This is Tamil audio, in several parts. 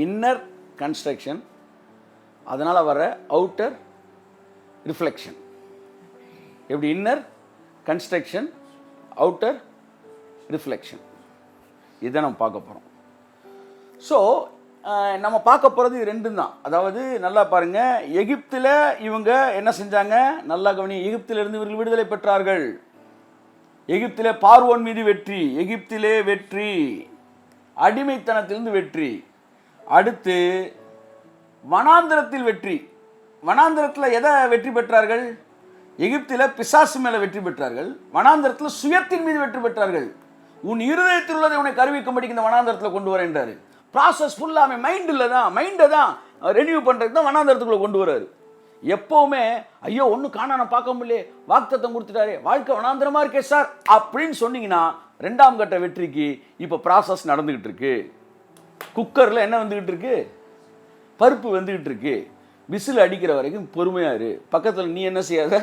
இன்னர் கன்ஸ்ட்ரக்ஷன், அதனால் வர அவுட்டர் ரிஃப்ளெக்ஷன். எப்படி? Inner construction, outer reflection. இதை நம்ம பார்க்க போகிறோம். ஸோ நம்ம பார்க்க போகிறது இது ரெண்டும் தான். அதாவது நல்லா பாருங்கள், எகிப்தில் இவங்க என்ன செஞ்சாங்க, நல்லா கவனி. எகிப்திலிருந்து இவர்கள் விடுதலை பெற்றார்கள். எகிப்திலே பார்வோன் மீது வெற்றி, எகிப்திலே வெற்றி, அடிமைத்தனத்திலிருந்து வெற்றி. அடுத்து வனாந்திரத்தில் வெற்றி. வனாந்திரத்தில் எதை வெற்றி பெற்றார்கள்? எகிப்தில் பிசாசு மேலே வெற்றி பெற்றார்கள். வனாந்திரத்தில் சுயத்தின் மீது வெற்றி பெற்றார்கள். உன் இருதயத்தில் உள்ளதை உன்னை கருவிக்கும்படிக்கு இந்த வனாந்திரத்தில் கொண்டு வர என்றார். ப்ராசஸ் ஃபுல்லாக மைண்டில் தான், மைண்டை தான் ரெனியூ பண்ணுறதுக்கு தான் வனாந்திரத்துக்குள்ளே கொண்டு வர்றாரு. எப்போவுமே ஐயோ ஒன்றும் காண பார்க்க முடியல, வாக்குத்தத்தம் கொடுத்துட்டாரு, வாழ்க்கை வனாந்திரமாக இருக்கே சார் அப்படின்னு சொன்னீங்கன்னா 2ஆம் கட்ட வெற்றிக்கு இப்போ ப்ராசஸ் நடந்துக்கிட்டு இருக்கு. குக்கரில் என்ன வந்துக்கிட்டு இருக்கு? பருப்பு வந்துக்கிட்டு இருக்கு. விசில் அடிக்கிற வரைக்கும் பொறுமையாக இரு. பக்கத்தில் நீ என்ன செய்யாத,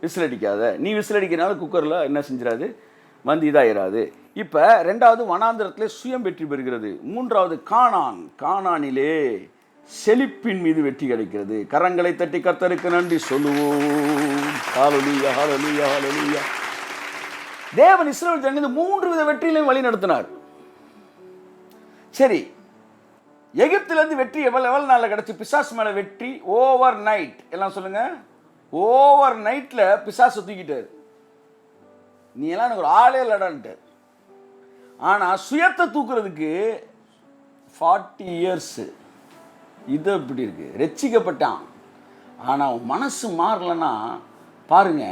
விசில் அடிக்காத. நீ விசில் அடிக்கிறனால குக்கரில் என்ன செஞ்சிடாது, வந்து இதாயிராது. இப்போ 2வது வனாந்திரத்தில் சுயம் வெற்றி பெறுகிறது. 3வது கானானிலே செழிப்பின் மீது வெற்றி கிடைக்கிறது. கரங்களை தட்டி கர்த்தருக்கு நன்றி சொல்லுவோம். ஹல்லேலூயா, ஹல்லேலூயா, ஹல்லேலூயா. தேவன் இஸ்ரவேல் ஜனங்களை 3 வித வெற்றியிலையும் வழி நடத்தினார். சரி, எகிப்திலிருந்து வெற்றி எவ்வளவு நாளில் கிடச்சி? பிசாசு மேலே வெற்றி ஓவர் நைட். எல்லாம் சொல்லுங்க, ஓவர் நைட்டில் பிசாசு தூக்கிட்டார். நீ எல்லாம் எனக்கு ஒரு ஆளே இல்லடான்ட்டு. ஆனால் சுயத்தை தூக்குறதுக்கு 40 இயர்ஸு. இது எப்படி இருக்கு? ரட்சிக்கப்பட்டான். ஆனால் மனசு மாறலன்னா பாருங்க,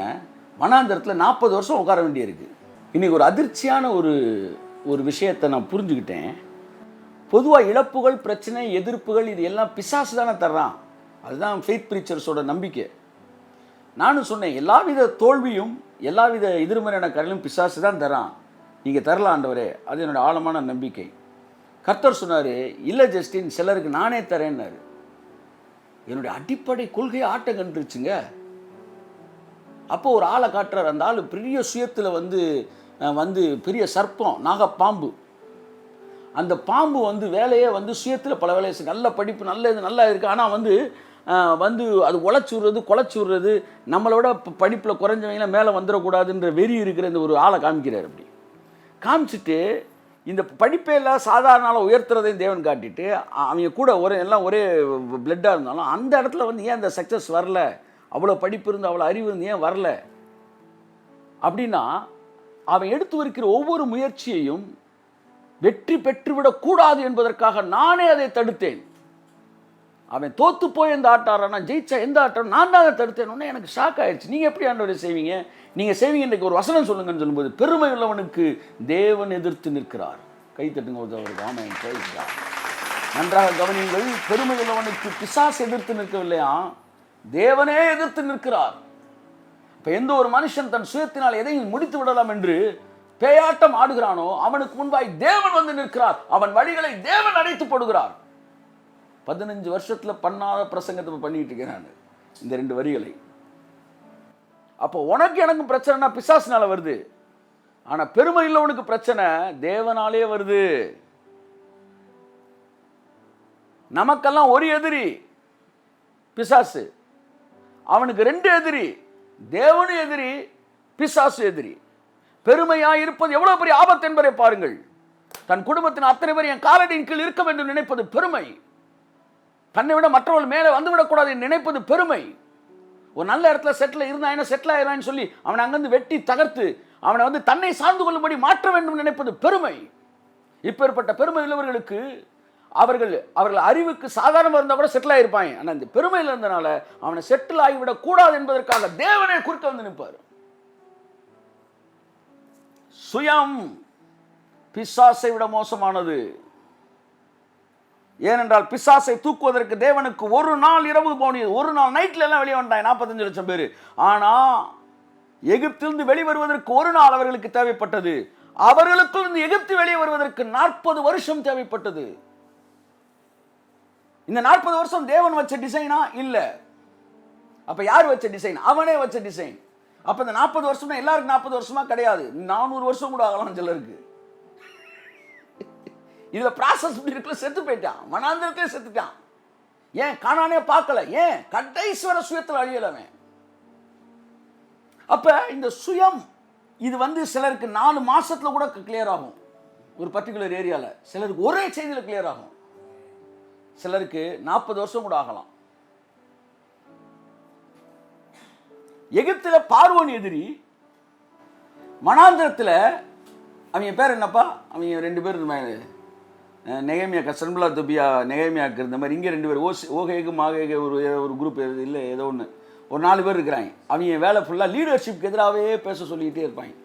வனாந்திரத்தில் 40 வருஷம் உட்கார வேண்டியிருக்கு. இன்னைக்கு ஒரு அதிர்ச்சியான ஒரு விஷயத்தை நான் புரிஞ்சுக்கிட்டேன். பொதுவாக இழப்புகள், பிரச்சனை, எதிர்ப்புகள் இது எல்லாம் பிசாசு தானே தர்றான். அதுதான் ஃபெய்த் ப்ரீச்சர்ஸோட நம்பிக்கை. நானும் சொன்னேன், எல்லாவித தோல்வியும் எல்லாவித எதிர்மறையான கரையிலும் பிசாசு தான் தரான். நீங்கள் தரலாம் ஆண்டவரே, அது என்னோட ஆழமான நம்பிக்கை. கர்த்தர் சொன்னார், இல்லை ஜஸ்டின், சிலருக்கு நானே தரேன்னாரு. என்னுடைய அடிப்படை கொள்கையை ஆட்டம் கண்டுருச்சுங்க. அப்போ ஒரு ஆளை காட்டுறார். அந்த ஆள் பெரிய சுயத்தில் வந்து பெரிய சர்ப்பம், நாகப்பாம்பு. அந்த பாம்பு வேலையே சுயத்தில் பல வேலையை நல்ல படிப்பு, நல்ல இது நல்லா இருக்குது. ஆனால் அது உழைச்சி விடுறது, குலைச்சி விடுறது, நம்மளோட படிப்பில் குறைஞ்சவங்களாம் மேலே வந்துடக்கூடாதுன்ற வெறி இருக்கிற இந்த ஒரு ஆளை காமிக்கிறார். அப்படி காமிச்சிட்டு இந்த படிப்பையெல்லாம் சாதாரண ஆளை உயர்த்துறதையும் தேவன் காட்டிட்டு, அவங்க கூட எல்லாம் ஒரே பிளட்டாக இருந்தாலும் அந்த இடத்துல ஏன் அந்த சக்ஸஸ் வரல, அவ்வளோ படிப்பு இருந்து அவ்வளோ அறிவு இருந்து ஏன் வரல அப்படின்னா, அவன் எடுத்து வைக்கிற ஒவ்வொரு முயற்சியையும் வெற்றி பெற்றுவிடக்கூடாது என்பதற்காக நானே அதை தடுத்தேன். அவன் தோத்து போய் எந்த ஆட்டாரா, நான் ஜெயிச்சா எந்த ஆட்டம் நான் தான் அதை தடுத்தேன். உடனே எனக்கு ஷாக் ஆயிடுச்சு. நீங்கள் எப்படி ஆண்டவரை செய்வீங்க? நீங்கள் செய்வீங்க. இன்றைக்கு ஒரு வசனம் சொல்லுங்கன்னு சொல்லும்போது, பெருமை உள்ளவனுக்கு தேவன் எதிர்த்து நிற்கிறார். கை தட்டுங்க அவருக்கு. ஆமென், பிரைஸ் காட். நன்றாக கவனியுங்கள். பெருமை உள்ளவனுக்கு பிசாசு எதிர்த்து நிற்கவில்லையா, தேவனே எதிர்த்து நிற்கிறார். இப்போ எந்த ஒரு மனுஷன் தன் சுயத்தினால் எதையும் முடித்து விடலாம் என்று பேயாட்டம் ஆடுகிறானோ, அவனுக்கு முன்பாய் தேவன் நிற்கிறார். அவன் வழிகளை தேவன் அடைத்து போடுகிறார். 15 வருஷத்தில் பண்ணாத பிரசங்கத்தை பண்ணிட்டு இருக்கிறான் இந்த 2 வரிகளை. அப்போ உனக்கு எனக்கும் பிரச்சனைனா பிசாசுனால வருது. ஆனால் பெருமை இல்லவனுக்கு பிரச்சனை தேவனாலே வருது. நமக்கெல்லாம் ஒரு எதிரி பிசாசு, அவனுக்கு 2 எதிரி, தேவனும் எதிரி, பிசாசு எதிரி. பெருமையாக இருப்பது எவ்வளவு பெரிய ஆபத்து என்பதை பாருங்கள். தன் குடும்பத்தின் அத்தனை பேர் என் காலடியின் கீழ் இருக்க வேண்டும் நினைப்பது பெருமை. தன்னை விட மற்றவர்கள் மேலே வந்துவிடக்கூடாது நினைப்பது பெருமை. ஒரு நல்ல இடத்துல செட்டில் ஆயிரான்னு சொல்லி அவனை அங்கிருந்து வெட்டி தகர்த்து அவனை தன்னை சார்ந்து கொள்ளும்படி மாற்ற வேண்டும் நினைப்பது பெருமை. இப்பேற்பட்ட பெருமை உள்ளவர்களுக்கு அவர்கள் அறிவுக்கு சாதாரணமாக இருந்தால் கூட செட்டில் ஆகிருப்பாங்க. ஆனால் இந்த பெருமையில் இருந்தனால அவனை செட்டில் ஆகிவிடக் கூடாது என்பதற்காக தேவனே குறுக்க நிற்பார். சுயம் பிசாசை விட மோசமானது. ஏனென்றால் பிசாசை தூக்குவதற்கு தேவனுக்கு ஒரு நாள் இரவு போனியது. ஒரு நாள் நைட்ல எல்லாம் வெளியே வந்தாங்க 45 லட்சம் பேர். ஆனா எகிப்திலிருந்து வெளிவருவதற்கு ஒரு நாள் அவர்களுக்கு தேவைப்பட்டது. அவர்களுக்குள் இருந்து எகிப்து வெளியே வருவதற்கு 40 வருஷம் தேவைப்பட்டது. இந்த 40 வருஷம் தேவன் வச்ச டிசைனா இல்ல. அப்ப யார் வச்ச டிசைன்? அவனே வச்ச டிசைன். அப்ப இந்த 40 வருஷம் எல்லாருக்கும் 40 வருஷமா கிடையாது, 400 வருஷம் கூட ஆகலாம் சிலருக்கு. இதில் ப்ராசஸ் இப்படி இருக்குல்ல, செத்து போயிட்டான், வனாந்திரத்திலே செத்துட்டான். ஏன் கானானே பார்க்கல? ஏன் கடைசி வரை சுயத்தில் அழியலவன். அப்போ இந்த சுயம் இது சிலருக்கு 4 மாசத்துல கூட கிளியர் ஆகும். ஒரு பர்டிகுலர் ஏரியாவில் சிலருக்கு ஒரே செய்தியில் கிளியர் ஆகும், சிலருக்கு 40 வருஷம் கூட ஆகலாம். எகிப்தில் பார்வோன் எதிரி, வனாந்திரத்தில் அவங்க பேர் என்னப்பா, அவங்க 2 பேர் நெகேமியா, சன்பலா தொபியா நெகேமியாவுக்கு இருந்த மாதிரி இங்கே 2 பேர் ஓகேகு மாகேகு ஒரு குரூப் இல்லை ஏதோ ஒன்று, ஒரு 4 பேர் இருக்கிறாங்க. அவங்க வேலை ஃபுல்லாக லீடர்ஷிப்க்கு எதிராகவே பேச சொல்லிக்கிட்டே இருப்பாங்க.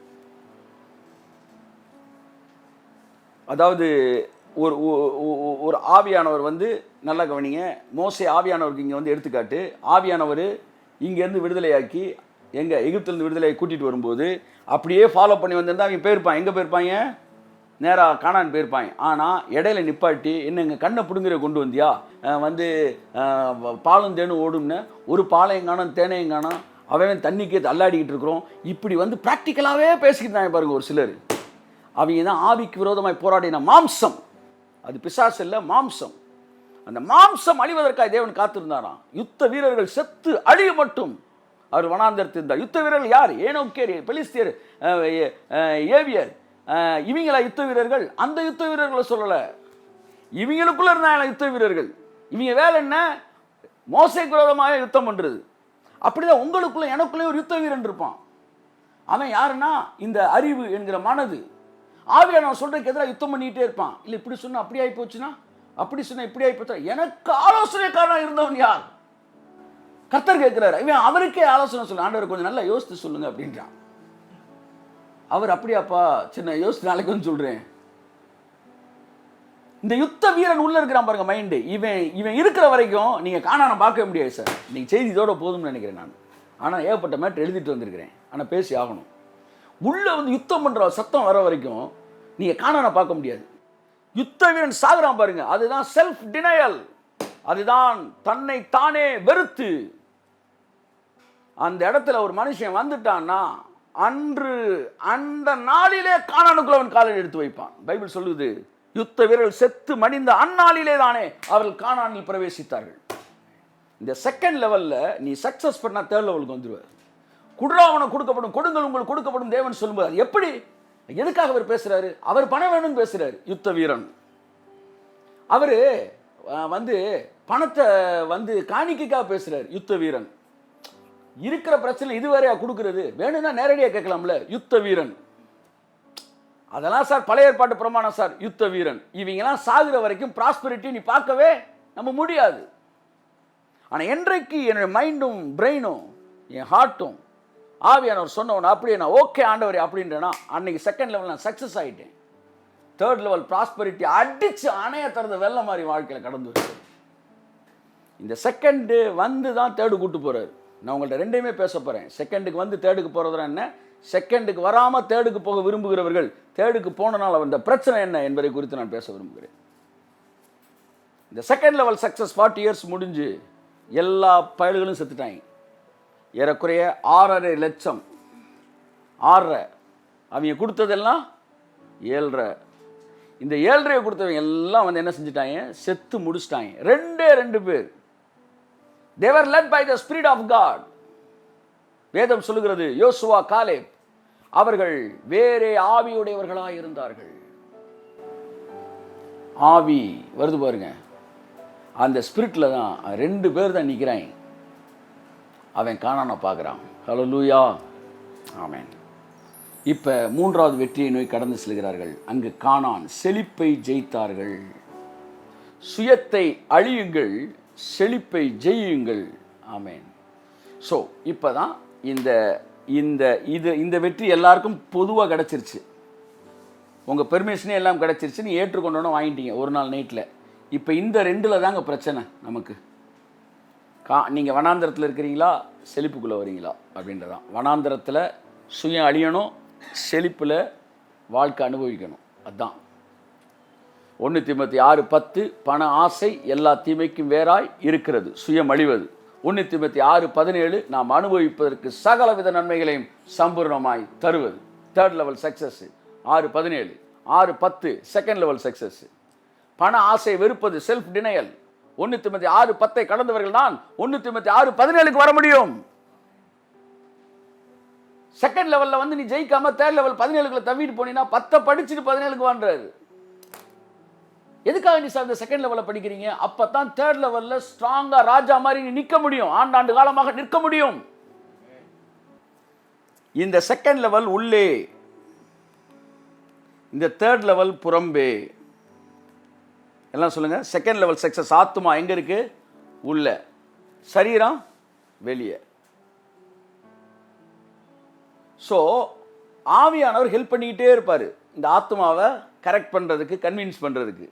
அதாவது ஒரு ஆவியானவர் நல்லா கவனிங்க, மோசே ஆவியானவருக்கு இங்கே எடுத்துக்காட்டு. ஆவியானவர் இங்கேருந்து விடுதலையாக்கி எகிப்திலேருந்து விடுதலையை கூட்டிகிட்டு வரும்போது அப்படியே ஃபாலோ பண்ணி வந்திருந்தா அவங்க போயிருப்பாங்க. எங்கே போயிருப்பாங்க? நேராக கானான் போயிருப்பாங்க. ஆனால் இடையில நிப்பாட்டி, என்னங்க கண்ணை பிடுங்குற கொண்டு வந்தியா, பாலும் தேனும் ஓடும்னு ஒரு பாலையும் காணும் தேனையும் காணும், அவன் தண்ணிக்கே தள்ளாடிக்கிட்டு இருக்கிறோம். இப்படி ப்ராக்டிக்கலாகவே பேசிக்கிட்டாங்க பாருங்கள் ஒரு சிலர். அவங்க தான் ஆவிக்கு விரோதமாய் போராடின மாம்சம். அது பிசாசு இல்லை, மாம்சம். அந்த மாம்சம் அழிவதற்காக தேவன் காத்திருந்தாராம். யுத்த வீரர்கள் செத்து அழிய மட்டும் அவர் வனாந்தரத்தில் இருந்தார். யுத்த வீரர்கள் யார்? ஏனோக்கேர், பெலிஸ்தியர், ஏவியர், இவங்களா யுத்த வீரர்கள்? அந்த யுத்த வீரர்களை சொல்லலை, இவங்களுக்குள்ள இருந்தாங்க யுத்த வீரர்கள். இவங்க வேலை என்ன? மோசேக்கு விரோதமாக யுத்தம் பண்ணுறது. அப்படிதான் உங்களுக்குள்ள எனக்குள்ளே ஒரு யுத்த வீரன் இருப்பான். அவன் யாருன்னா இந்த அறிவு என்கிற மனது. ஆவியானவன் சொல்றதுக்கு எதிராக யுத்தம் பண்ணிக்கிட்டே இருப்பான். இல்லை இப்படி சொன்னா அப்படி ஆகி போச்சுன்னா, அப்படி சொன்ன இப்படி ஆகி போச்சா. எனக்கு ஆலோசனைக்காரனாக இருந்தவன் யார்? கர்த்தர் கேட்கிறாரு. இவன் அவருக்கே ஆலோசனை சொல்ல, ஆண்டவர் கொஞ்சம் நல்லா யோசித்து சொல்லுங்க அப்படின்றான். அவர் அப்படியாப்பா, சின்ன யோசித்து நாளைக்கு சொல்றேன். இந்த யுத்த வீரன் உள்ள இருக்கிறான் பாருங்க மைண்டு. இவன் இருக்கிற வரைக்கும் நீங்க காணாம பார்க்க முடியாது சார். நீங்க செய்தி இதோட போதும்னு நினைக்கிறேன் நான். ஆனா ஏகப்பட்ட மேட்டர் எழுதிட்டு வந்திருக்கிறேன். ஆனா பேசி ஆகணும். உள்ள யுத்தம் பண்ற சத்தம் வர வரைக்கும் நீங்க காணாம பார்க்க முடியாது. யுத்த வீரன் சாகுறான் பாருங்க, அதுதான் செல்ஃப் டினையல். அதுதான் தன்னை தானே வெறுத்து. அந்த இடத்துல ஒரு மனுஷன் வந்துட்டான்னா அன்று அந்த நாளிலே கானானுக்குள்ள அவன் காலை எடுத்து வைப்பான். பைபிள் சொல்லுது, யுத்த வீரர்கள் செத்து மடிந்த அந்நாளிலே தானே அவர்கள் கானானில் பிரவேசித்தார்கள். இந்த செகண்ட் லெவல்ல நீ சக்சஸ் பண்ணா தேர்ட் லெவலுக்கு வந்துருவார். குடுறாவன கொடுக்கப்படும், கொடுங்கள் உங்களுக்கு கொடுக்கப்படும் தேவன் சொல்லும்போது எப்படி, எதுக்காக அவர் பேசுறாரு? அவர் பணம் வேணும்னு பேசுறாரு. யுத்த வீரன் அவரு பணத்தை காணிக்கைக்காக பேசுறாரு. யுத்த வீரன் இருக்கிற பிரச்சனை இதுவரையா கொடுக்கிறது, வேணும்னா நேரடியாக கேட்கலாம்ல. யுத்த வீரன் அதெல்லாம் சார் பழைய ஏற்பாட்டு பிரமாணம் சார். யுத்த வீரன் இவங்கெல்லாம் சாகுற வரைக்கும் ப்ராஸ்பரிட்டி நீ பார்க்கவே நம்ம முடியாது. ஆனால் என்றைக்கு என்னுடைய மைண்டும் பிரெயினும் என் ஹார்ட்டும் ஆவியானவர் சொன்னவன் அப்படியே நான் ஓகே ஆண்டவரே அப்படின்றேன்னா அன்னைக்கு செகண்ட் லெவல் நான் சக்ஸஸ் ஆகிட்டேன். தேர்ட் லெவல் ப்ராஸ்பரிட்டி அடிச்சு அணைய தரது வெள்ள மாதிரி வாழ்க்கையில் கடந்து வருது. இந்த செகண்டு தான் தேர்டு கூட்டு போறாரு. நான் உங்கள்கிட்ட ரெண்டையுமே பேச போகிறேன். செகண்டுக்கு தேர்டுக்கு போகிறதுனா என்ன, செகண்டுக்கு வராமல் தேர்டுக்கு போக விரும்புகிறவர்கள் தேர்டுக்கு போனனால் அந்த பிரச்சனை என்ன என்பதை குறித்து நான் பேச விரும்புகிறேன். இந்த செகண்ட் லெவல் சக்ஸஸ் 40 இயர்ஸ் முடிஞ்சு எல்லா பயல்களும் செத்துட்டாங்க. ஏறக்குறைய 6.5 லட்சம். 6.5 அவங்க கொடுத்ததெல்லாம் 7.5. இந்த 7.5 கொடுத்தவங்க எல்லாம் என்ன செஞ்சுட்டாங்க, செத்து முடிச்சிட்டாங்க. 2 பேர். They were led by the Spirit of God. வேதம் சொல்லுகிறது, யோசுவா காலேப் அவர்கள் வேறே ஆவியுடையவர்களாக இருந்தார்கள். ஆவி வருது பாருங்க, அந்த ஸ்பிரிட்ல தான் 2 பேர் தான் நிற்கிறாங்க. அவன் கானானை பார்க்குறான். ஹல்லேலூயா, ஆமென். இப்போ 3வது வெற்றியை நோக்கி கடந்து செல்கிறார்கள். அங்கு கானான் செழிப்பை ஜெயித்தார்கள். சுயத்தை அழியுங்கள், செழிப்பை ஜெயியுங்கள். ஆமென். ஸோ இப்போ தான் இந்த வெற்றி எல்லாருக்கும் பொதுவாக கிடச்சிருச்சு. உங்கள் பெர்மிஷனே எல்லாம் கிடச்சிருச்சு, நீ ஏற்றுக்கொண்டோன்னு வாங்கிட்டீங்க ஒரு நாள் நைட்டில். இப்போ இந்த 2ல் தாங்க பிரச்சனை நமக்கு. நீங்கள் வனாந்திரத்தில் இருக்கிறீங்களா, செழிப்புக்குள்ளே வரீங்களா அப்படின்றதான். வனாந்திரத்தில் சுயம் அழியணும், செழிப்பில் வாழ்க்கை அனுபவிக்கணும். அதுதான் 1 தீமோத்தேயு 6:10 பண ஆசை எல்லா தீமைக்கும் வேறாய் இருக்கிறது, சுயம் அழிவது. 1 தீமோத்தேயு 6:17 நாம் அனுபவிப்பதற்கு சகலவித நன்மைகளையும் சம்பூர்ணமாய் தருவது. Third level success 6:17. 6:10 second level success. பண ஆசை வெறுப்பது, செல்ஃப் டினையல். 1 தீமோத்தேயு 6:10 கடந்தவர்கள் தான் 1 தீமோத்தேயு 6:17 வர முடியும். செகண்ட் லெவல்ல வந்து நீ ஜெயிக்காம தேர்ட் லெவல் 17 தவிட்டு போனீங்கன்னா 10 படிச்சுட்டு 17 வான்றாரு. எதுக்காக நீ சார் இந்த செகண்ட் லெவல்ல படிக்கிறீங்க? அப்பதான் தேர்ட் லெவல்ல ஸ்ட்ராங்கா ராஜா மாதிரி நீ நிற்க முடியும், ஆண்டாண்டு காலமாக நிற்க முடியும். இந்த செகண்ட் லெவல் உள்ளே, இந்த தேர்ட் லெவல் புறம்பே. எல்லாம் சொல்லுங்க. செகண்ட் லெவல் சக்சஸ் ஆத்துமா எங்க இருக்கு? உள்ள. சரீரம் வெளியே. ஸோ ஆவியானவர் ஹெல்ப் பண்ணிக்கிட்டே இருப்பார் இந்த ஆத்மாவை கரெக்ட் பண்ணுறதுக்கு, கன்வின்ஸ் பண்ணுறதுக்கு.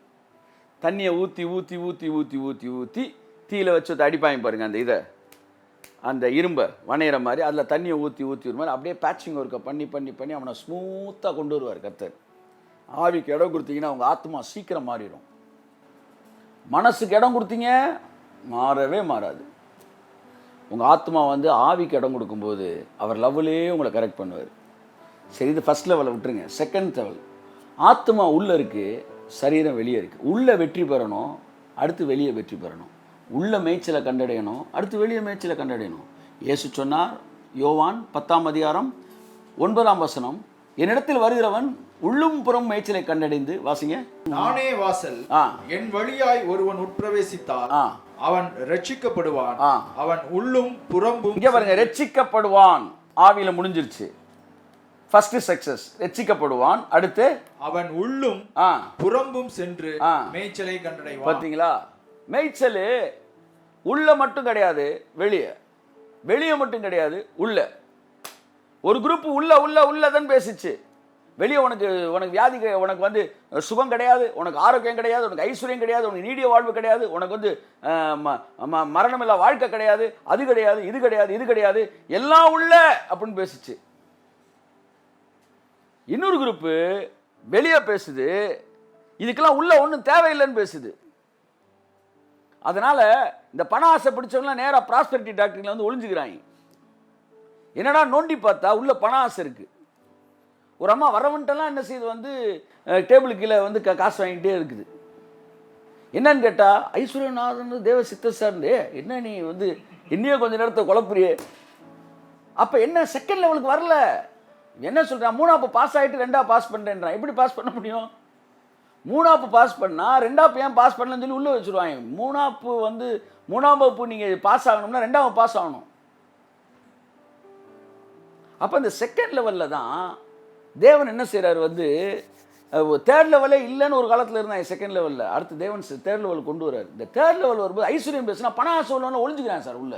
தண்ணியை ஊற்றி ஊற்றி ஊற்றி ஊற்றி ஊற்றி ஊற்றி தீயில வச்சு அடிப்பாங்க பாருங்க, அந்த இதை, அந்த இரும்பை வணையிற மாதிரி, அதில் தண்ணியை ஊற்றி ஊற்றி மாதிரி அப்படியே பேட்சிங் ஒர்க்கை பண்ணி பண்ணி பண்ணி அவனை ஸ்மூத்தாக கொண்டு வருவார் கர்த்தர். ஆவிக்கு இடம் கொடுத்தீங்கன்னா அவங்க ஆத்மா சீக்கிரம் மாறிடும். மனசுக்கு இடம் கொடுத்தீங்க மாறவே மாறாது. உங்கள் ஆத்மா வந்து ஆவிக்கு இடம் கொடுக்கும்போது அவர் லவ்லேயே உங்களை கரெக்ட் பண்ணுவார். சரி, இது ஃபஸ்ட் லெவலில் விட்டுருங்க. செகண்ட் லெவல், ஆத்மா உள்ளே இருக்குது, சரீரம் வெளியே இருக்குது. உள்ளே வெற்றி பெறணும், அடுத்து வெளியே வெற்றி பெறணும். உள்ள மேய்ச்சலை கண்டடையணும், அடுத்து வெளியே மேய்ச்சலை கண்டடையணும். இயேசு சொன்னார், யோவான் 10:9, என்னிடத்தில் வருகிறவன் உள்ளும் புறம் மேய்ச்சலை கண்டடைந்து, வாசிங்க, நானே வாசல், என் வழியாய் ஒருவன் உட்பிரவேசித்தால் அவன் ரட்சிக்கப்படுவான், அவன் உள்ளும் புறம்பும். இங்க பாருங்க, ரட்சிக்கப்படுவான் ஆவியில முடிஞ்சிருச்சு. ஃபர்ஸ்ட் சக்சஸ், ரட்சிக்கப்படுவான். அடுத்து அவன் உள்ளும் புறம்பும் சென்று மேய்ச்சலை கண்டடைவான். பாத்தீங்களா? மேய்ச்சல் உள்ள மட்டும் கிடையாது, வெளியே. வெளியே மட்டும் கிடையாது, உள்ள. ஒரு குரூப் உள்ள உள்ள உள்ளதான் பேசிச்சு. வெளியே உனக்கு வியாதி, உனக்கு வந்து சுகம் கிடையாது, உனக்கு ஆரோக்கியம் கிடையாது, உனக்கு ஐஸ்வர்யம் கிடையாது, உனக்கு நீடிய வாழ்வு கிடையாது, உனக்கு வந்து மரணமில்லா வாழ்க்கை கிடையாது, அது கிடையாது, இது கிடையாது, இது கிடையாது, எல்லாம் உள்ள அப்படின்னு பேசிச்சு. இன்னொரு குரூப்பு வெளியே பேசுது, இதுக்கெல்லாம் உள்ள ஒன்றும் தேவையில்லைன்னு பேசுது. அதனால இந்த பண ஆசை பிடிச்சவங்களாம் நேராக ப்ராஸ்பெரிட்டி டாக்டரில் வந்து ஒளிஞ்சுக்கிறாங்க. என்னடா நோண்டி பார்த்தா உள்ள பண ஆசை இருக்கு. ஒரு அம்மா வரவன்ட்டெல்லாம் என்ன செய்யுது, வந்து டேபிள் கீழே வந்து காசு வாங்கிட்டே இருக்குது. என்னன்னு கேட்டா, ஐஸ்வர்யநாதன் தேவ சித்த சார்ந்தே என்ன நீ வந்து இன்னும் கொஞ்சம் நேரத்தை குழப்புறியே. அப்போ என்ன செகண்ட் லெவலுக்கு வரல. என்ன சொல்கிறான், 3ஆப்பு பாஸ் ஆகிட்டு 2ஆ பாஸ் பண்ணுறேன்றான். எப்படி பாஸ் பண்ண முடியும்? 3ஆப்பு பாஸ் பண்ணால் 2ஆப்பு ஏன் பாஸ் பண்ணலன்னு சொல்லி உள்ளே வச்சுருவாங்க. 3ஆப்பு வந்து 3ஆம் வகுப்பு நீங்கள் பாஸ் ஆகணும்னா 2ஆம் பாஸ் ஆகணும். அப்போ இந்த செகண்ட் லெவலில் தான் தேவன் என்ன செய்கிறார், வந்து தேர்ட் லெவலே இல்லைன்னு ஒரு காலத்தில் இருந்தாங்க செகண்ட் லெவலில். அடுத்து தேவன் தேர்ட் லெவல் கொண்டு வர்றார். இந்த தேர்ட் லெவல் வரும்போது ஐஸ்வர்யம் பேசுனா பண ஆசை உள்ளவன ஒளிஞ்சுக்கிறான் சார் உள்ள.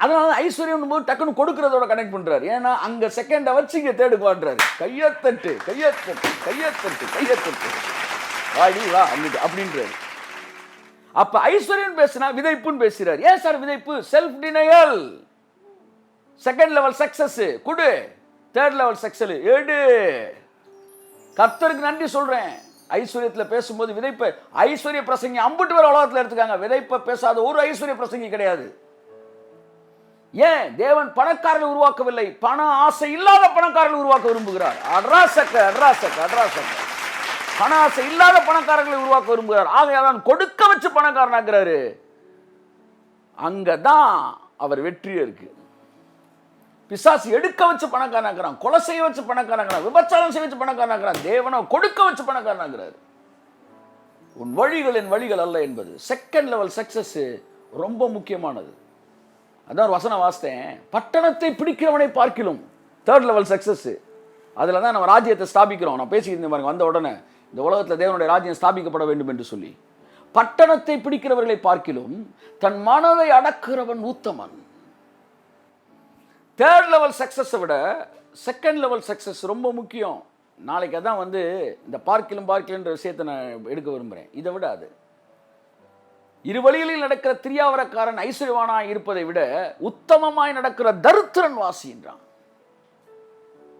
அதனால ஐஸ்வர்யம் போது டக்குன்னு கொடுக்கறதோட கனெக்ட் பண்றாரு. ஏன்னா அங்க செகண்டை வச்சு இங்க தேர்டுக்கு வாடுறாரு. கையத்தட்டு கையத்தட்டு கையத்தட்டு கையத்தட்டு வாடி வா அப்படின்றாரு. அப்ப ஐஸ்வர்யம் பேசினா விதைப்புன்னு பேசுறாரு. ஏன் சார் விதைப்பு? Self denial. Second level success குடு, தேர்ட் லெவல் சக்சஸ் எடு. கர்த்தருக்கு நன்றி சொல்றேன். ஐஸ்வர்யத்தில் பேசும்போது விதைப்பு, ஐஸ்வர்ய பிரசங்கி அம்புட்டு பேர் உலகத்தில் எடுத்துக்காங்க. விதைப்பை பேசாத ஒரு ஐஸ்வர்ய பிரசங்கி கிடையாது. ஏன்? தேவன் பணக்காரர்களை உருவாக்கவில்லை, பண ஆசை இல்லாத பணக்காரர்களை உருவாக்க விரும்புகிறார். பண ஆசை இல்லாத பணக்காரர்களை உருவாக்க விரும்புகிறார். ஆகையால் கொடுக்க வச்சு பணக்காரனாக்குறாரு. அங்கதான் அவர் வெற்றியே இருக்கு. பிசாசு எடுக்க வச்சு பணக்காரனாக்குறான், கொலை செய்ய வச்சு பணக்காரனாக்குறான், விபச்சாரம் செய்ய வச்சு பணக்காரனாக்குறான். தேவனை கொடுக்க வச்சு பணக்காரனாக்குறாரு. உன் வழிகள் என் வழிகள் அல்ல என்பது செகண்ட் லெவல் சக்சஸ் ரொம்ப முக்கியமானது. அதான் ஒரு வசனம் வாசித்தேன், பட்டணத்தை பிடிக்கிறவனை பார்க்கிலும் தேர்ட் லெவல் சக்சஸ். அதில் தான் நம்ம ராஜ்யத்தை ஸ்தாபிக்கிறோம். நான் பேசிக்கிட்டு பாருங்க, வந்த உடனே இந்த உலகத்தில் தேவனுடைய ராஜ்யம் ஸ்தாபிக்கப்பட வேண்டும் என்று சொல்லி, பட்டணத்தை பிடிக்கிறவர்களை பார்க்கிலும் தன் மனதை அடக்குறவன் உத்தமன். தேர்ட் லெவல் சக்சஸை விட செகண்ட் லெவல் சக்சஸ் ரொம்ப முக்கியம். நாளைக்கு அதான் வந்து இந்த பார்க்கிலுன்ற விஷயத்தை நான் எடுக்க விரும்புகிறேன். இதை விட அது இரு வழிகளில் நடக்கிற திரியாவரக்காரன் ஐஸ்வர்யவானாய் இருப்பதை விட உத்தமமாய் நடக்கிற தரித்திரன் வாசின்றான்.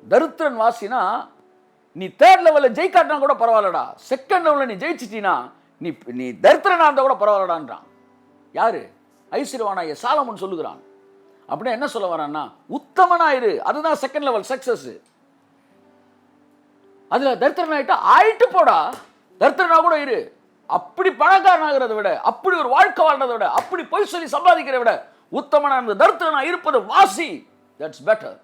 தரித்திரன் வாசினா நீ தேர்ட் லெவலில் ஜெயிக்காட்டினா கூட பரவாயில்லடா, செகண்ட் லெவலில் நீ ஜெயிச்சிட்டீனா நீ தரித்திரனா இருந்தா கூட பரவாயில்லடான்றான். யாரு? ஐஸ்வர்யவானாய சாலமோன் சொல்லுகிறான். அப்படின்னா என்ன சொல்ல வரான்னா, உத்தமனாயிரு, அதுதான் செகண்ட் லெவல் சக்சஸ். அதில் தரித்திரன் ஆயிட்டு போடா, தரித்திரனா கூட இரு. அப்படி பணக்காரன் ஆகிறத விட, அப்படி ஒரு வாழ்க்கை வாழ்றதை விட, அப்படி பொய் சொல்லி சம்பாதிக்கிறத விட உத்தமனா இருந்த தரித்திரனா இருப்பது வாசி. That's better.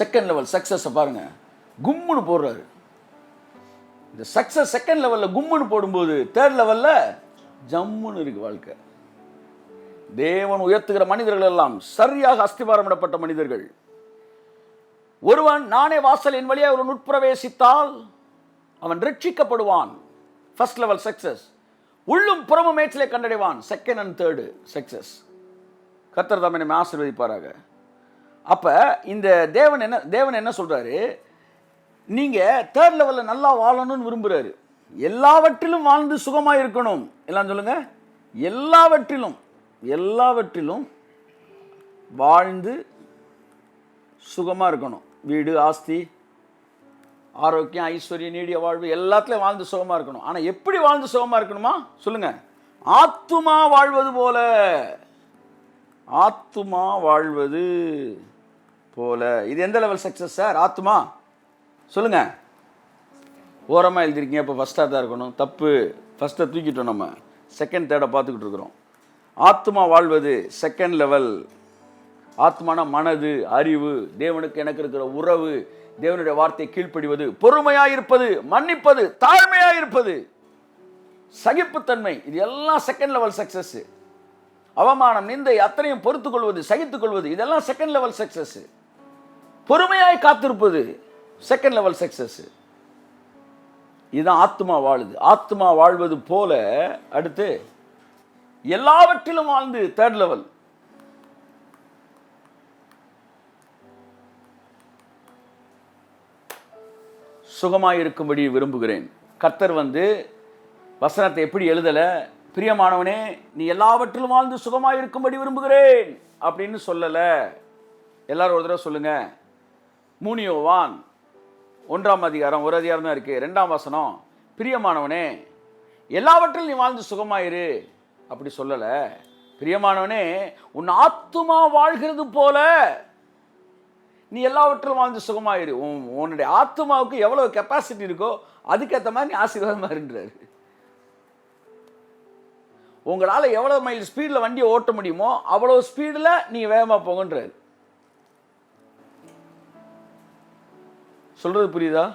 Second level success பாருங்க, கும்முன்னு போடுறாரு. இந்த சக்சஸ் செகண்ட் லெவல்ல கும்முன்னு போடும்போது தேர்ட் லெவல்ல ஜம்முன்னு இருக்கு வாழ்க்கை. தேவன் உயர்த்துகிற மனிதர்கள் எல்லாம் சரியாக அஸ்திபாரமிடப்பட்ட மனிதர்கள். ஒருவன் நானே வாசல் என் வழியாக ஒரு உட்பிரவேசித்தால் அவன் ரட்சிக்கப்படுவான். First level success. உள்ளும் புறமும் மேய்ச்சலை கண்டடைவான். Second and third success. கர்த்தர் தாமே நம்மை ஆசீர்வதிப்பாராக. அப்ப இந்த தேவன் என்ன சொல்றாரு, நீங்க தேர்ட் லெவல்ல நல்லா வாழணும்னு விரும்புறாரு. எல்லாவற்றிலும் வாழ்ந்து சுகமா இருக்கணும். எல்லாம் சொல்லுங்க, எல்லாவற்றிலும் வாழ்ந்து சுகமா இருக்கணும். வீடு, ஆஸ்தி, ஆரோக்கியம், ஐஸ்வர்யம், நீடிய வாழ்வு, எல்லாத்துலயும் வாழ்ந்து சுகமா இருக்கணும். ஆனா எப்படி வாழ்ந்து சுகமா இருக்கணுமா சொல்லுங்க? ஆத்துமா வாழ்வது போல. ஆத்துமா வாழ்வது போல. இது எந்த லெவல் சக்சஸ் சார்? ஆத்துமா சொல்லுங்க. ஓரமாக எழுதிருக்கீங்க. இப்போ ஃபஸ்ட்டாக தான் இருக்கணும். தப்பு. ஃபஸ்ட்டை தூக்கிட்டோம், நம்ம செகண்ட் தேர்டை பார்த்துக்கிட்டு இருக்கிறோம். ஆத்மா வாழ்வது செகண்ட் லெவல். ஆத்மான மனது, அறிவு, தேவனுக்கு எனக்கு இருக்கிற உறவு, தேவனுடைய வார்த்தையை கீழ்ப்படிவது, பொறுமையாயிருப்பது, மன்னிப்பது, தாழ்மையாயிருப்பது, சகிப்புத்தன்மை, இது எல்லாம் செகண்ட் லெவல் சக்சஸ். அவமானம், நிந்தை அத்தனையும் பொறுத்துக் கொள்வது, சகித்துக் கொள்வது, இதெல்லாம் செகண்ட் லெவல் சக்சஸ். பொறுமையாய் காத்திருப்பது செகண்ட் லெவல் சக்சஸ். இதுதான் ஆத்மா வாழுது. ஆத்மா வாழ்வது போல. அடுத்து எல்லாவற்றிலும் வாழ்ந்து தேர்ட் லெவல். சுகமாயிருக்கும்படி விரும்புகிறேன். கர்த்தர் வசனத்தை எப்படி எழுதல, பிரியமானவனே நீ எல்லாவற்றிலும் வாழ்ந்து சுகமாயிருக்கும்படி விரும்புகிறேன் அப்படின்னு சொல்லல. எல்லாரும் ஒரு தடவை சொல்லுங்க. 3 யோவான் 1ஆம் அதிகாரம், ஒரு அதிகாரம் தான் இருக்கு, 2ஆம் வசனம். பிரியமானவனே எல்லாவற்றிலும் நீ வாழ்ந்து சுகமாயிரு அப்படி சொல்லல. பிரியமானவனே உன் ஆத்துமா வாழ்கிறது போல நீ எல்லாவற்றிலும் வாழ்ந்து சுகமாயிரு. உன்னுடைய ஆத்துமாவுக்கு எவ்வளவு கெப்பாசிட்டி இருக்கோ அதுக்கேற்ற மாதிரி நீ ஆசீர்வாதமா இருன்றாரு. உங்களால் எவ்வளவு மைல் ஸ்பீடில் வண்டியை ஓட்ட முடியுமோ அவ்வளவு ஸ்பீடில் நீங்க வேகமா போங்கன்றாரு. சொல்றது புரியுதா?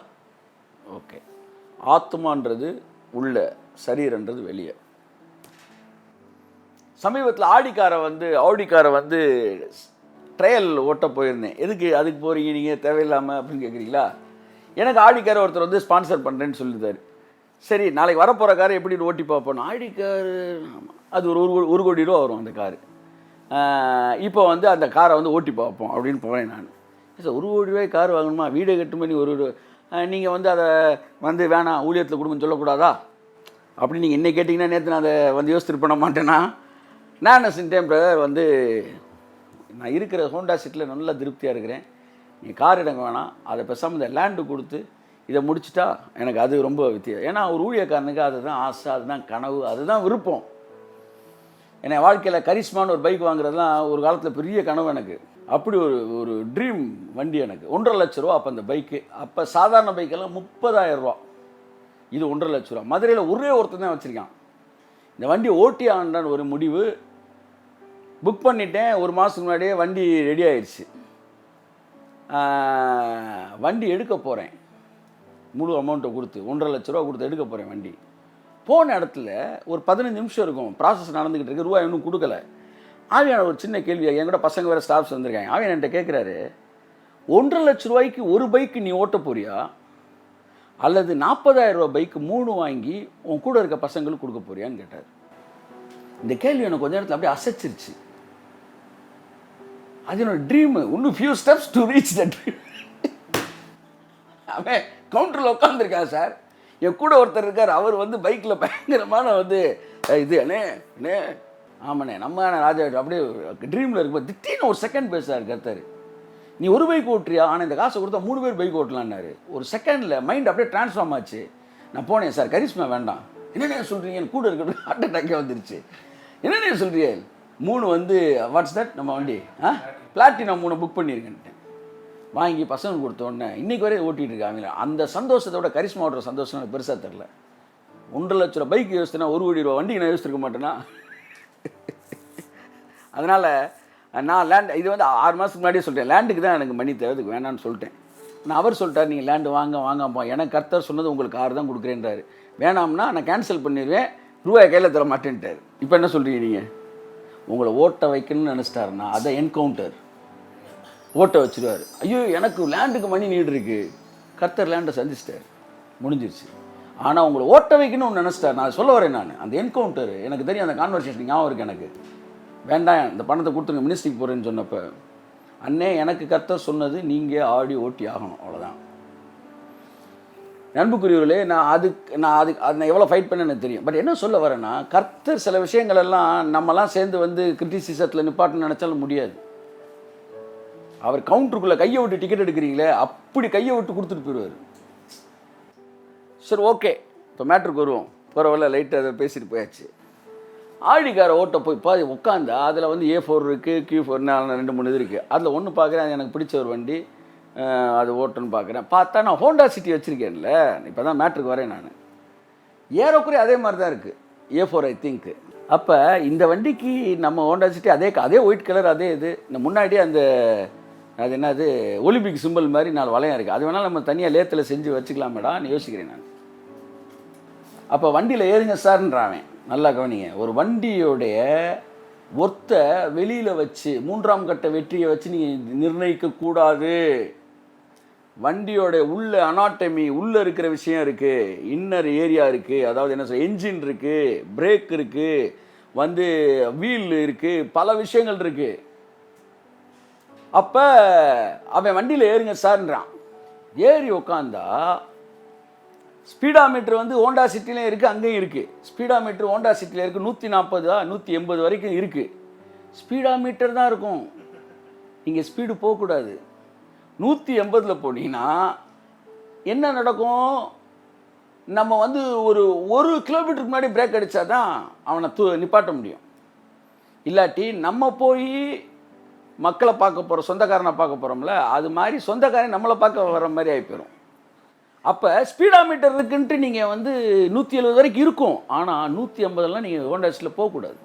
ஓகே. ஆத்மான்றது உள்ள, சரீரன்றது வெளியே. சமீபத்தில் ஆடிக்காரை ட்ரையல் ஓட்ட போயிருந்தேன். எதுக்கு அதுக்கு போகிறீங்க நீங்கள் தேவையில்லாமல் அப்படின்னு கேட்குறீங்களா? எனக்கு ஆடிக்காரை ஒருத்தர் ஸ்பான்சர் பண்ணுறேன்னு சொல்லிட்டாரு. சரி, நாளைக்கு வரப்போகிற காரை எப்படி ஓட்டி பார்ப்போம். ஆடிக்கார் அது ஒரு கோடி ரூபா வரும் அந்த காரு. இப்போ அந்த காரை ஓட்டி பார்ப்போம் அப்படின்னு போகிறேன் நான். சார் 1 கோடி ரூபாய் கார் வாங்கணுமா? வீடை கட்டுமே நீ நீங்கள் அதை வேணாம் ஊழியத்தில் கொடுங்கன்னு சொல்லக்கூடாதா அப்படி நீங்கள் என்ன கேட்டிங்கன்னா நேற்று நான் அதை யோசித்து பண்ண மாட்டேன்னா. நான் என்ன செஞ்சேன் பிரதர், நான் இருக்கிற ஹோண்டா சிட்டியில் நல்லா திருப்தியாக இருக்கிறேன். நீங்கள் கார் இடங்க வேணாம், அதை பேசாமல் இந்த லேண்டு கொடுத்து இதை முடிச்சுட்டா எனக்கு அது ரொம்ப வித்தியாசம். ஏன்னா ஒரு ஊழியக்காரனுக்கு அதுதான் ஆசை, அதுதான் கனவு, அதுதான் விருப்பம். என்னை வாழ்க்கையில் கரிஷ்மான்னு ஒரு பைக் வாங்குறதுலாம் ஒரு காலத்தில் பெரிய கனவு எனக்கு. அப்படி ஒரு ட்ரீம் வண்டி எனக்கு. 1.5 லட்ச ரூபா அப்போ அந்த பைக்கு. அப்போ சாதாரண பைக்கெல்லாம் 30,000 ரூபா. இது 1.5 லட்ச ரூபா. மதுரையில் ஒரே ஒருத்தர் தான் வச்சுருக்கான். இந்த வண்டி ஓட்டி ஆண்டான்னு ஒரு முடிவு. புக் பண்ணிட்டேன். 1 மாதத்துக்கு முன்னாடியே வண்டி ரெடி ஆயிடுச்சு. வண்டி எடுக்க போகிறேன். முழு அமௌண்ட்டை கொடுத்து 1.5 லட்ச ரூபா கொடுத்து எடுக்க போகிறேன் வண்டி. போன இடத்துல ஒரு 15 நிமிஷம் இருக்கும், ப்ராசஸ் நடந்துக்கிட்டு இருக்கு, ரூபாய் இன்னும் கொடுக்கல. ஆவியான ஒரு சின்ன கேள்வி, என் கூட பசங்க வேறு ஸ்டாஃப்ஸ் வந்திருக்காங்க. ஆவியான என்கிட்ட கேட்குறாரு, 1.5 லட்ச ரூபாய்க்கு ஒரு பைக்கு நீ ஓட்ட போறியா அல்லது 40,000 ரூபா பைக்கு 3 வாங்கி உன் கூட இருக்க பசங்களுக்கு கொடுக்க போறியான்னு கேட்டார். இந்த கேள்வி எனக்கு கொஞ்ச நேரத்தில் அப்படியே அசைச்சிருச்சு. அது என்னோட ட்ரீமு. இன்னும் few steps to reach the dream. அவன் கவுண்டரில் உட்காந்துருக்கான் சார். என் கூட ஒருத்தர் இருக்கார். அவர் பைக்கில் பயங்கரமான இது அண்ணே அண்ணே ஆமாண்ணே நம்ம ராஜா அப்படியே ட்ரீமில் இருக்கும்போது திடீர்னு ஒரு செகண்ட் பேசுகிறார் கர்த்தர். நீ ஒரு பைக் ஓட்டுறியா? ஆனால் இந்த காசை கொடுத்தா 3 பேர் பைக் ஓட்டலான்னாரு. ஒரு செகண்டில் மைண்ட் அப்படியே ட்ரான்ஸ்ஃபார்ம் ஆச்சு. நான் போனேன், சார் கரிஷ்மா வேண்டாம். என்னென்ன சொல்கிறீங்க? எனக்கு கூட இருக்கிறது ஹார்ட் அட்டாக்கே வந்துருச்சு. என்னென்ன சொல்கிறீங்க? 3 வாட்ஸ் தட் நம்ம வண்டி பிளாட்டினம் 3 புக் பண்ணியிருக்கேன்ட்டேன். வாங்கி பசங்க கொடுத்த உடனே இன்றைக்கி வரையும் ஓட்டிகிட்டு இருக்காங்க. அந்த சந்தோஷத்தை விட கரிஷ்மா ஓட்டுற சந்தோஷம் எனக்கு பெருசாக தெரில. 1.5 லட்ச ரூபா பைக் யோசிச்சுனா 1 கோடி ரூபா வண்டிக்கு நான் யோசிச்சிருக்க மாட்டேன்னா. அதனால் நான் லேண்ட் இது வந்து 6 மாதத்துக்கு முன்னாடியே சொல்லிட்டேன், லேண்டுக்கு தான் எனக்கு மணி தேவை, அதுக்கு வேணான்னு சொல்லிட்டேன். நான் அவர் சொல்லிட்டார், நீங்கள் லேண்டு வாங்காமப்பா, எனக்கு கர்த்தர் சொன்னது உங்களுக்கு 6 தான் கொடுக்குறேன்றாரு. வேணாம்னா நான் கேன்சல் பண்ணிடுவேன், ரூபாய் கையில் தர மாட்டேன்ட்டார். இப்போ என்ன சொல்கிறீங்க நீங்கள்? உங்களை ஓட்ட வைக்கணும்னு நினச்சிட்டாருன்னா அதை என்கவுண்டர் ஓட்ட வச்சுருவார். ஐயோ எனக்கு லேண்டுக்கு மணி நீடு இருக்குது, கர்த்தர் லேண்டை சந்திச்சிட்டார், முடிஞ்சிருச்சு. ஆனால் உங்களை ஓட்ட வைக்கணும்னு நினச்சிட்டார். நான் சொல்ல வரேன், நான் அந்த என்கவுண்டர் எனக்கு தெரியும், அந்த கான்வர்சேஷன் ஞாபகம் இருக்குது எனக்கு. வேண்டாம் இந்த பணத்தை கொடுத்துருங்க மினிஸ்ட்ரிக்கு போகிறேன்னு சொன்னப்போ, அண்ணே எனக்கு கர்த்தர் சொன்னது நீங்கள் ஆடி ஓட்டி ஆகணும், அவ்வளோதான். நண்புக்குரியவர்களே, நான் அதுக்கு எவ்வளோ ஃபைட் பண்ண எனக்கு தெரியும். பட் என்ன சொல்ல வரேன்னா, கர்த்தர் சில விஷயங்கள் எல்லாம் நம்மலாம் சேர்ந்து வந்து கிரிட்டிசிசத்தில் நிப்பாட்டுன்னு நினச்சாலும் முடியாது. அவர் கவுண்டருக்குள்ளே கையை விட்டு டிக்கெட் எடுக்கிறீங்களே, அப்படி கையை விட்டு கொடுத்துட்டு போயிடுவார். சரி, ஓகே, இப்போ மேட்ருக்கு வருவோம். பரவாயில்ல, லைட்டாக அதை பேசிட்டு போயாச்சு. ஆடிக்கார ஓட்ட போய் பாதி உட்காந்தா அதில் வந்து A4 இருக்குது, Q4 2 3 இது இருக்குது. அதில் ஒன்று பார்க்குறேன், அது எனக்கு பிடிச்ச ஒரு வண்டி, அது ஓட்டுன்னு பார்க்குறேன். பார்த்தா நான் ஹோண்டா சிட்டி வச்சுருக்கேன்ல, இப்போ தான் மேட்ருக்கு வரேன். நான் ஏறக்குறைய அதே மாதிரி தான் இருக்குது, A4 ஐ திங்க். அப்போ இந்த வண்டிக்கு நம்ம ஹோண்டா சிட்டி அதே ஒயிட் கலர், அதே இது. இந்த முன்னாடியே அந்த அது என்னது ஒலிம்பிக் சிம்பிள் மாதிரி 4 வளையம் இருக்குது. அது வேணாலும் நம்ம தனியாக லேத்தில் செஞ்சு வச்சுக்கலாமேடான்னு யோசிக்கிறேன் நான். அப்போ வண்டியில் ஏறுங்க சார்ன்றான். நல்லா கவனிங்க, ஒரு வண்டியோடைய ஒர்த்தை வெளியில் வச்சு 3ஆம் கட்ட வெற்றியை வச்சு நீங்கள் நிர்ணயிக்கக்கூடாது. வண்டியோட உள்ள அனாட்டமி, உள்ளே இருக்கிற விஷயம் இருக்குது, இன்னர் ஏரியா இருக்குது, அதாவது என்ன சொல்ல, என்ஜின் இருக்குது, பிரேக் இருக்குது, வந்து வீல் இருக்குது, பல விஷயங்கள் இருக்குது. அப்போ அவன் வண்டியில் ஏறுங்க சார்ன்றான். ஏறி உக்காந்தா ஸ்பீடாமீட்டர் வந்து ஹோண்டா சிட்டிலையும் இருக்குது, அங்கேயும் இருக்குது. ஸ்பீடாமீட்டர் ஹோண்டா சிட்டியில் இருக்குது 140 180 வரைக்கும் இருக்குது. ஸ்பீடாமீட்டர் தான் இருக்கும், இங்கே ஸ்பீடு போகக்கூடாது. 180 போனீங்கன்னா என்ன நடக்கும்? நம்ம வந்து ஒரு கிலோமீட்டருக்கு முன்னாடி பிரேக் அடித்தா தான் அவனை நிப்பாட்ட முடியும். இல்லாட்டி நம்ம போய் மக்களை பார்க்க போகிறோம், சொந்தக்காரனை பார்க்க போகிறோம்ல, அது மாதிரி சொந்தக்காரன் நம்மளை பார்க்க வர மாதிரி ஆகி போயிடும். அப்போ ஸ்பீடாமீட்டர் இருக்குன்ட்டு நீங்கள் வந்து 170 வரைக்கும் இருக்கும், ஆனால் 150 நீங்கள் ஹோண்டா சிட்டியில் போகக்கூடாது.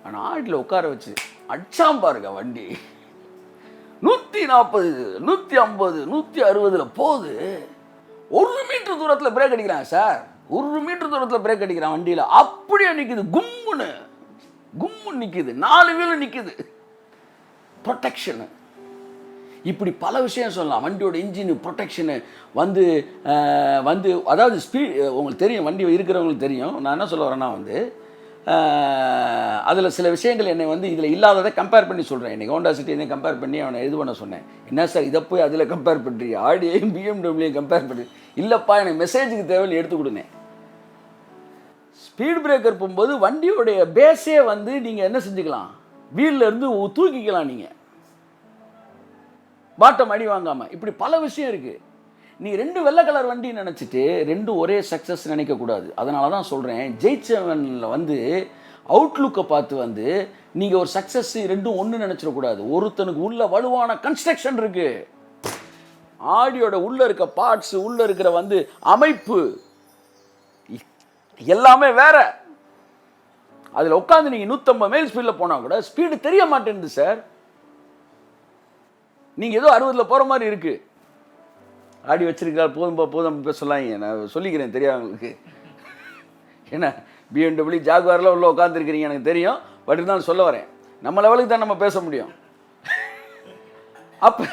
ஆனால் ஆடியில் உட்கார வச்சு அடிச்சாம் பாருங்க வண்டி, 140 150 160 போகுது. 1 மீட்டர் தூரத்தில் பிரேக் அடிக்கிறான் சார், 1 மீட்டர் தூரத்தில் பிரேக் அடிக்கிறான் வண்டியில். அப்படியே நிற்குது, கும்முன்னு நிற்குது, 4 வீலும் நிற்குது. ப்ரொடெக்ஷனு, இப்படி பல விஷயம் சொல்லலாம். வண்டியோட இன்ஜின் ப்ரொடெக்ஷனு வந்து அதாவது உங்களுக்கு தெரியும், வண்டி இருக்கிறவங்களுக்கு தெரியும். நான் என்ன சொல்ல வரேன்னா வந்து அதில் சில விஷயங்கள் என்னை வந்து இதில் இல்லாததை கம்பேர் பண்ணி சொல்கிறேன். இன்றைக்கி ஹோண்டா சிட்டி இதை கம்பேர் பண்ணி அவனை இது பண்ண சொன்னேன். என்ன சார் இதை போய் அதில் கம்பேர் பண்ணுறீங்க, ஆடியையும் BMW கம்பேர் பண்ணி? இல்லைப்பா, எனக்கு மெசேஜுக்கு தேவைன்னு எடுத்து கொடுங்க. ஸ்பீட் பிரேக்கர் போகும்போது வண்டியோடைய பேஸே வந்து நீங்கள் என்ன செஞ்சுக்கலாம், வீலில் இருந்து தூக்கிக்கலாம். நீங்கள் பாட்டம் அடி வாங்காமல், இப்படி பல விஷயம் இருக்குது. நீ 2 வெள்ளை கலர் வண்டி நினச்சிட்டு 2 ஒரே சக்ஸஸ் நினைக்கக்கூடாது. அதனால தான் சொல்கிறேன், ஜெயிச்சவனில் வந்து அவுட்லுக்கை பார்த்து வந்து நீங்கள் ஒரு சக்ஸஸ் 2 ஒன்று நினச்சிடக்கூடாது. ஒருத்தனுக்கு உள்ள வலுவான கன்ஸ்ட்ரக்ஷன் இருக்குது, ஆடியோட உள்ளே இருக்க பார்ட்ஸு, உள்ளே இருக்கிற வந்து அமைப்பு எல்லாமே வேற. அதில் உட்காந்து நீங்கள் 150 மைல் ஸ்பீடில் போனால் கூட ஸ்பீடு தெரிய மாட்டேங்குது சார். நீங்கள் ஏதோ 60 போகிற மாதிரி இருக்குது. ஆடி வச்சிருக்கா, போதும் இப்போ சொல்லாங்க, நான் சொல்லிக்கிறேன் தெரியாதவங்களுக்கு. ஏன்னா BMW ஜாகுவாரில் உள்ள உட்காந்துருக்கிறீங்க எனக்கு தெரியும். பட் இருந்தாலும் சொல்ல வரேன், நம்ம லெவலுக்கு தான் நம்ம பேச முடியும். அப்போ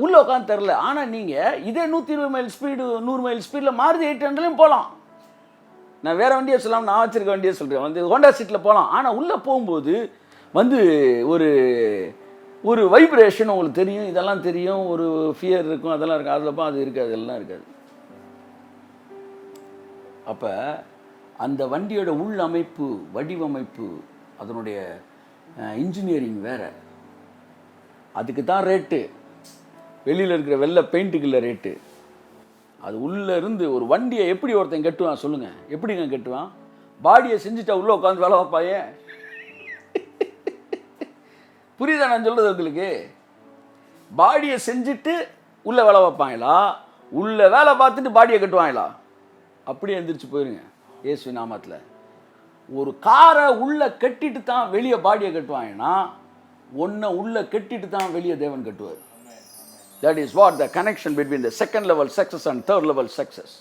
உள்ளே உட்காந்து தெரில. ஆனால் நீங்கள் இதே 120 மைல் ஸ்பீடு 100 மைல் ஸ்பீடில் மாருதி 800 போகலாம். நான் வேறு வண்டியை சொல்லாமல் நான் வச்சுருக்க வண்டியை சொல்கிறேன், வந்து ஹோண்டா சீட்டில் போகலாம். ஆனால் உள்ளே போகும்போது வந்து ஒரு வைப்ரேஷன் உங்களுக்கு தெரியும், இதெல்லாம் தெரியும், ஒரு ஃபியர் இருக்கும், அதெல்லாம் இருக்கும். அதில் அது இருக்காது, அதெல்லாம் இருக்காது. அப்போ அந்த வண்டியோட உள் அமைப்பு, வடிவமைப்பு, அதனுடைய இன்ஜினியரிங் வேறு. அதுக்கு தான் ரேட்டு. வெளியில் இருக்கிற வெள்ளை பெயிண்ட்டுக்கு இல்லை ரேட்டு. அது உள்ளே இருந்து ஒரு வண்டியை எப்படி ஒருத்தன் கட்டுவான் சொல்லுங்கள்? எப்படிங்க கட்டுவான்? பாடியை செஞ்சுட்டா உள்ளே உட்காந்து வேலை வைப்பாயே. புரியுதா நான் சொல்கிறது உங்களுக்கு? பாடியை செஞ்சுட்டு உள்ள வேலை வைப்பாங்களா, உள்ள வேலை பார்த்துட்டு பாடியை கட்டுவாங்களா? அப்படியே எந்திரிச்சு போயிருங்க இயேசு நாமத்தில். ஒரு காரை உள்ள கட்டிட்டு தான் வெளியே பாடியை கட்டுவாங்கன்னா, ஒன்றை உள்ள கட்டிட்டு தான் வெளியே தேவன் கட்டுவார். That is what the connection between the second level success and third level success.